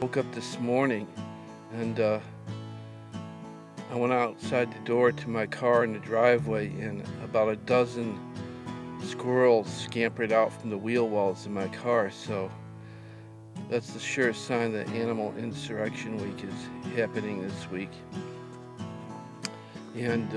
Woke up this morning and I went outside the door to my car in the driveway, and about a dozen squirrels scampered out from the wheel wells in my car. So that's the sure sign that Animal Insurrection Week is happening this week. And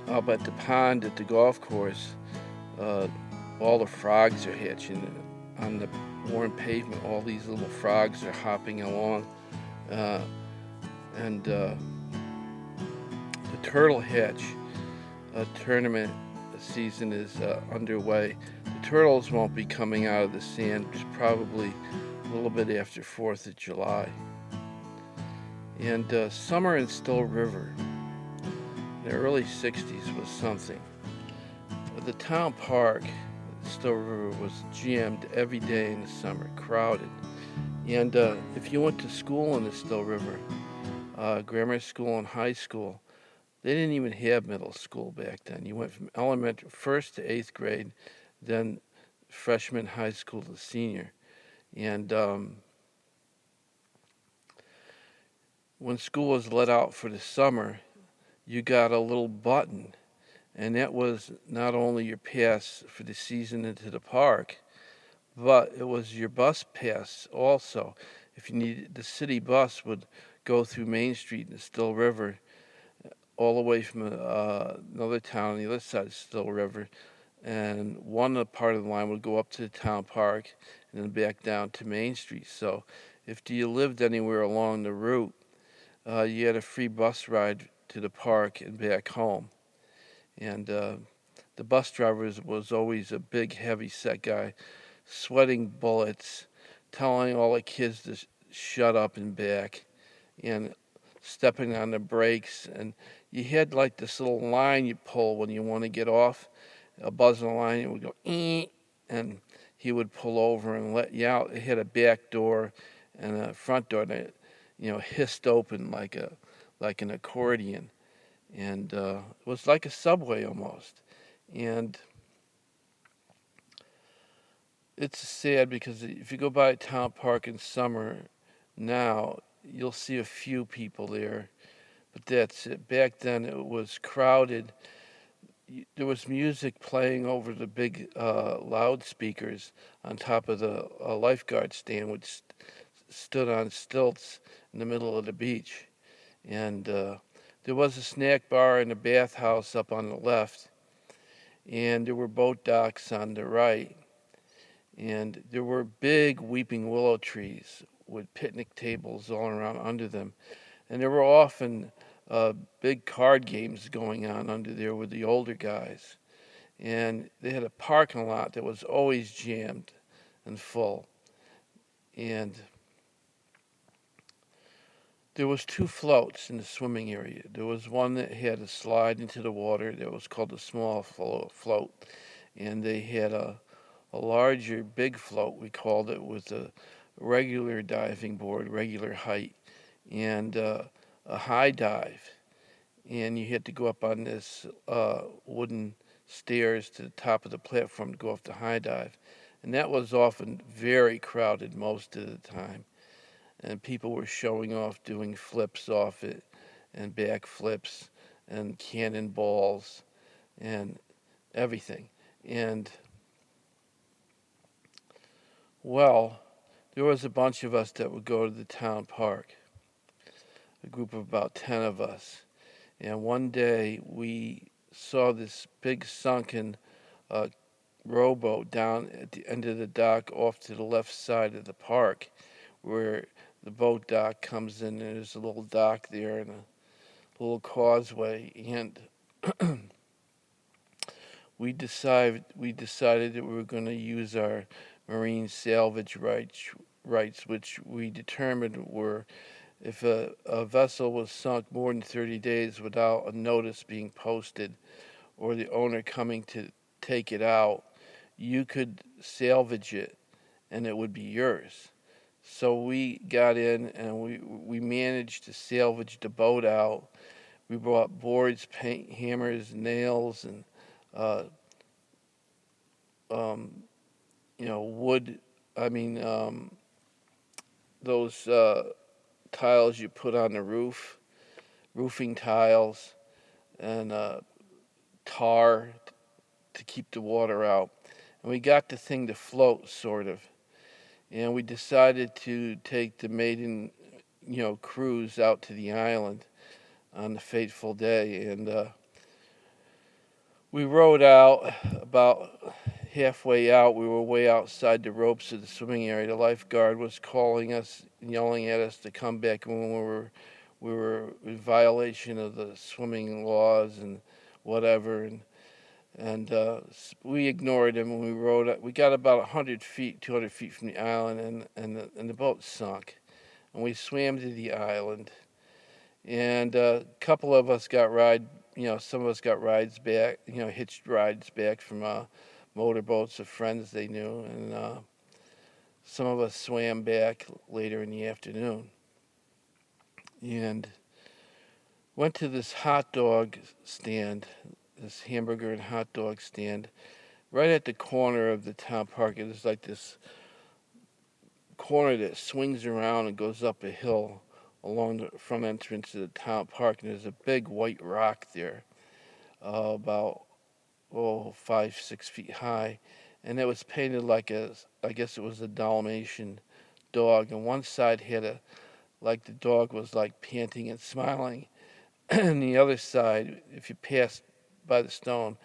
up at the pond at the golf course, uh, all the frogs are hatching on the worn pavement. All these little frogs are hopping along. Uh, and the Turtle Hatch tournament season is underway. The turtles won't be coming out of the sand probably a little bit after 4th of July. And summer in Still River in the early 60s was something. The town park, Still River, was jammed every day in the summer, crowded. And if you went to school in the Still River, grammar school and high school, they didn't even have middle school back then. You went from elementary, first to eighth grade, then freshman high school to senior. And when school was let out for the summer, you got a little button, and that was not only your pass for the season into the park, but it was your bus pass also. If you needed, the city bus would go through Main Street in the Still River, all the way from another town on the other side of Still River, and one part of the line would go up to the town park and then back down to Main Street. So if you lived anywhere along the route, you had a free bus ride to the park and back home. And the bus driver was always a big, heavy-set guy, sweating bullets, telling all the kids to shut up and back, and stepping on the brakes. And you had like this little line you pull when you want to get off, a buzzing line. It would go, and he would pull over and let you out. It had a back door and a front door that, hissed open like an accordion, and it was like a subway almost. And it's sad because if you go by Town Park in summer now, you'll see a few people there, but that's it. Back then, it was crowded. There was music playing over the big loudspeakers on top of the lifeguard stand, which stood on stilts in the middle of the beach. And there was a snack bar and a bathhouse up on the left, and there were boat docks on the right. And there were big weeping willow trees with picnic tables all around under them. And there were often big card games going on under there with the older guys. And they had a parking lot that was always jammed and full. And there was two floats in the swimming area. There was one that had a slide into the water that was called the small float. And they had a larger, big float, we called it, with a regular diving board, regular height, and a high dive. And you had to go up on this wooden stairs to the top of the platform to go off the high dive. And that was often very crowded most of the time. And people were showing off doing flips off it and back flips and cannonballs and everything. And well, there was a bunch of us that would go to the town park, a group of about 10 of us. And one day we saw this big sunken uh, rowboat down at the end of the dock off to the left side of the park where the boat dock comes in. And there's a little dock there and a little causeway. And we decided that we were going to use our marine salvage rights, which we determined were if a vessel was sunk more than 30 days without a notice being posted or the owner coming to take it out, you could salvage it and it would be yours. So we got in and we managed to salvage the boat out. We brought boards, paint, hammers, nails, and uh, um, wood I mean, those tiles you put on the roof, roofing tiles, and tar to keep the water out. And we got the thing to float, sort of. And we decided to take the maiden, cruise out to the island on the fateful day. And we rowed out. About halfway out, we were way outside the ropes of the swimming area. The lifeguard was calling us, yelling at us to come back when we were in violation of the swimming laws and whatever. And we ignored him when we rowed. We got about 100 feet, 200 feet from the island, and the boat sunk. And we swam to the island. And a couple of us got some of us got rides back, hitched rides back from motorboats of friends they knew. And some of us swam back later in the afternoon. And went to this hot dog stand, this hamburger and hot dog stand, right at the corner of the town park. It is like this corner that swings around and goes up a hill along the front entrance to the town park. And there's a big white rock there, about 5-6 feet high, and it was painted I guess it was a Dalmatian dog. And one side had the dog was like panting and smiling, and the other side, if you passed by the stone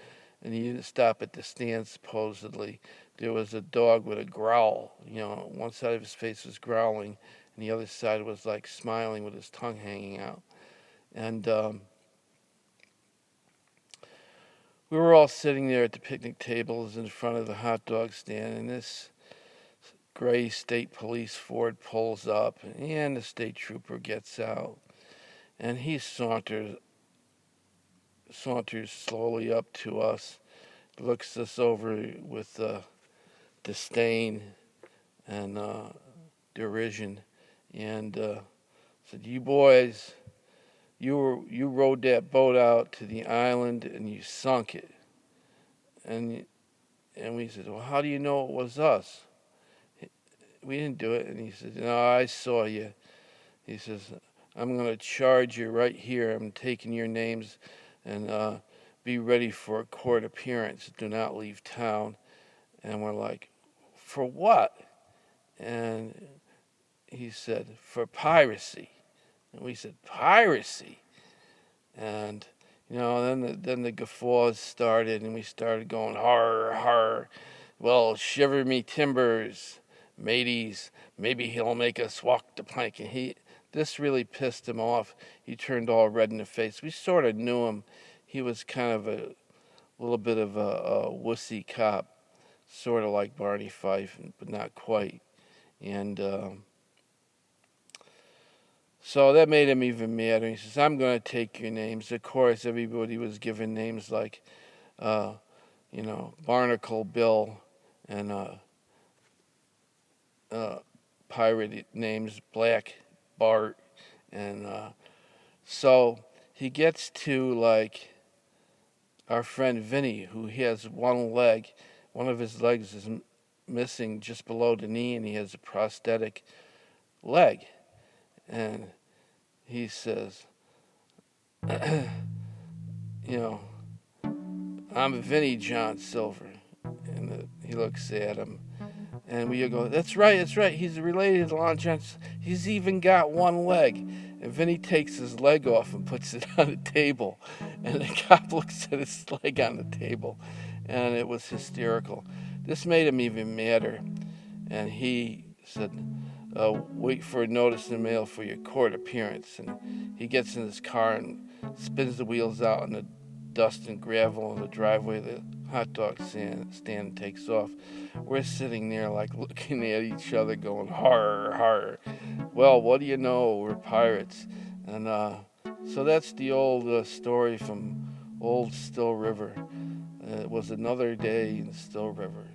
and you didn't stop at the stand, supposedly, there was a dog with a growl. One side of his face was growling, and the other side was like smiling with his tongue hanging out. And we were all sitting there at the picnic tables in front of the hot dog stand, and this gray state police Ford pulls up, and the state trooper gets out, and he saunters slowly up to us, looks us over with disdain and derision, and said, "You boys, you rowed that boat out to the island and you sunk it." And we said, "Well, how do you know it was us? We didn't do it." And he said, "No, I saw you." He says, "I'm going to charge you right here. I'm taking your names, and be ready for a court appearance. Do not leave town." And we're like, "For what?" And he said, "For piracy." And we said, "Piracy?" And then the guffaws started, and we started going, "Har, har. Well, shiver me timbers, mateys. Maybe he'll make us walk the plank." And this really pissed him off. He turned all red in the face. We sort of knew him. He was kind of a little bit of a wussy cop, sort of like Barney Fife, but not quite. And so that made him even madder. He says, "I'm going to take your names." Of course, everybody was given names like, Barnacle Bill, and pirate names, Black Bart. And so he gets to, like, our friend Vinny, who has one leg. One of his legs is missing just below the knee, and he has a prosthetic leg. And he says, "I'm Vinny John Silver." And he looks at him, and we go, That's right. He's related to Lon John. He's even got one leg." And Vinny takes his leg off and puts it on the table. And the cop looks at his leg on the table, and it was hysterical. This made him even madder. And he said, "Wait for a notice in the mail for your court appearance." And he gets in his car and spins the wheels out in the dust and gravel in the driveway of the hot dog stand and takes off. We're sitting there like looking at each other going, "Har, har." Well, what do you know? We're pirates. And so that's the old story from old Still River. It was another day in Still River.